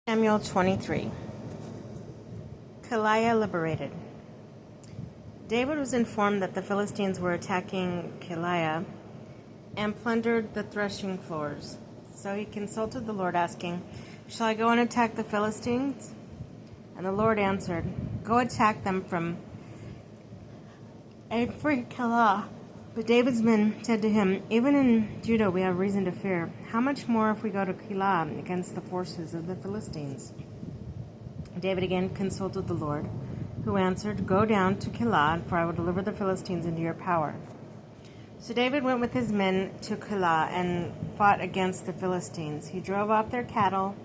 Samuel 23. Keilah liberated. David was informed that the Philistines were attacking Keilah and plundered the threshing floors. So he consulted the Lord, asking, "Shall I go and attack the Philistines?" And the Lord answered, "Go attack them from and free Keilah." But David's men said to him, "Even in Judah we have reason to fear. How much more if we go to Keilah against the forces of the Philistines?" David again consulted the Lord, who answered, "Go down to Keilah, for I will deliver the Philistines into your power." So David went with his men to Keilah and fought against the Philistines. He drove off their cattle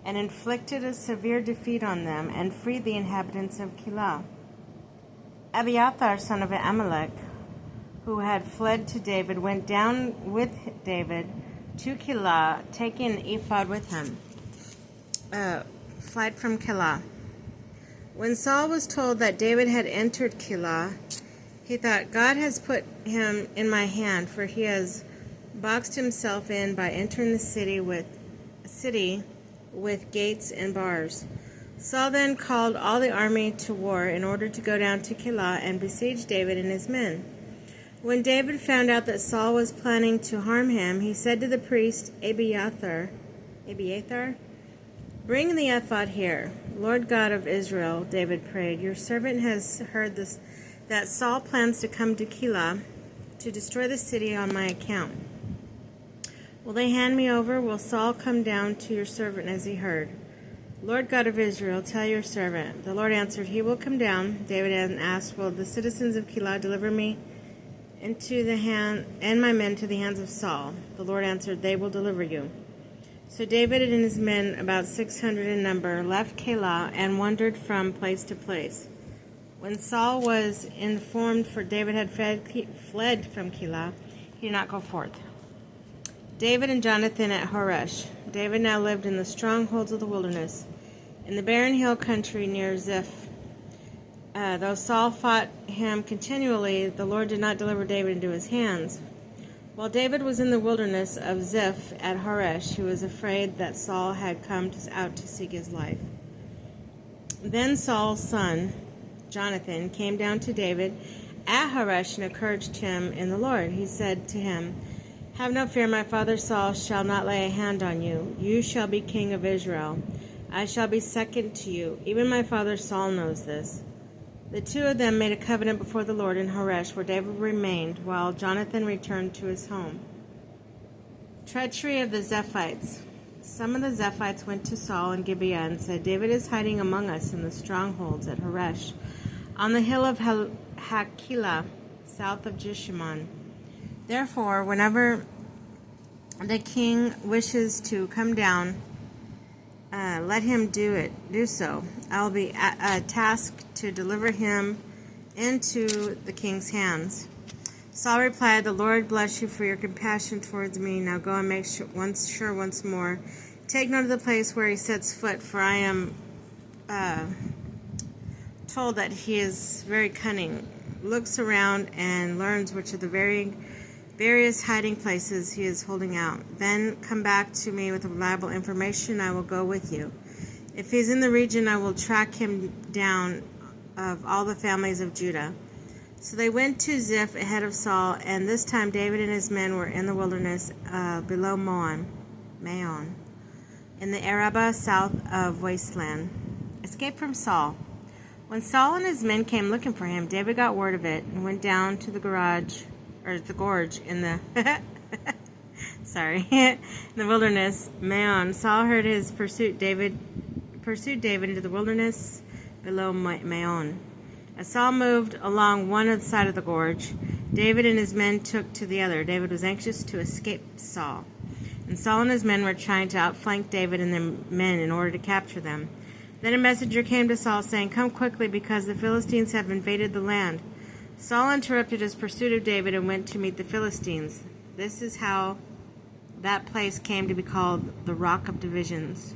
and inflicted a severe defeat on them and freed the inhabitants of Keilah. Abiathar, son of Amalek, who had fled to David, went down with David to Keilah, taking an ephod with him. Flight from Keilah. When Saul was told that David had entered Keilah, he thought, "God has put him in my hand, for he has boxed himself in by entering the city with gates and bars." Saul then called all the army to war in order to go down to Keilah and besiege David and his men. When David found out that Saul was planning to harm him, he said to the priest Abiathar, "Bring the ephod here." "Lord God of Israel," David prayed, "your servant has heard that Saul plans to come to Keilah to destroy the city on my account. Will they hand me over? Will Saul come down to your servant as he heard? Lord God of Israel, tell your servant." The Lord answered, "He will come down." David asked, "Will the citizens of Keilah deliver me into the hand and my men to the hands of Saul?" The Lord answered, "They will deliver you." So David and his men, about 600 in number, left Keilah and wandered from place to place. When Saul was informed, for David had fled from Keilah, he did not go forth. David and Jonathan at Horesh. David now lived in the strongholds of the wilderness, in the barren hill country near Ziph. Though Saul fought him continually, the Lord did not deliver David into his hands. While David was in the wilderness of Ziph at Horesh, he was afraid that Saul had come out to seek his life. Then Saul's son, Jonathan, came down to David at Horesh and encouraged him in the Lord. He said to him, "Have no fear, my father Saul shall not lay a hand on you. You shall be king of Israel. I shall be second to you. Even my father Saul knows this." The two of them made a covenant before the Lord in Horesh, where David remained, while Jonathan returned to his home. Treachery of the Ziphites. Some of the Ziphites went to Saul in Gibeah and said, "David is hiding among us in the strongholds at Horesh, on the hill of Hakilah, south of Jeshimon. Therefore, whenever the king wishes to come down, let him do so. I will be tasked to deliver him into the king's hands." Saul replied, "The Lord bless you for your compassion towards me. Now go and make sure once more. Take note of the place where he sets foot, for I am told that he is very cunning, looks around and learns which of the various hiding places he is holding out. Then come back to me with reliable information. I will go with you. If he is in the region, I will track him down of all the families of Judah." So they went to Ziph ahead of Saul, and this time David and his men were in the wilderness below Maon, in the Arabah south of Wasteland. Escape from Saul. When Saul and his men came looking for him, David got word of it and went down to the gorge in the in the wilderness, Maon. Saul heard his pursued David into the wilderness below Maon. As Saul moved along one side of the gorge, David and his men took to the other. David was anxious to escape Saul, and Saul and his men were trying to outflank David and their men in order to capture them. Then a messenger came to Saul saying, "Come quickly, because the Philistines have invaded the land." Saul interrupted his pursuit of David and went to meet the Philistines. This is how that place came to be called the Rock of Divisions.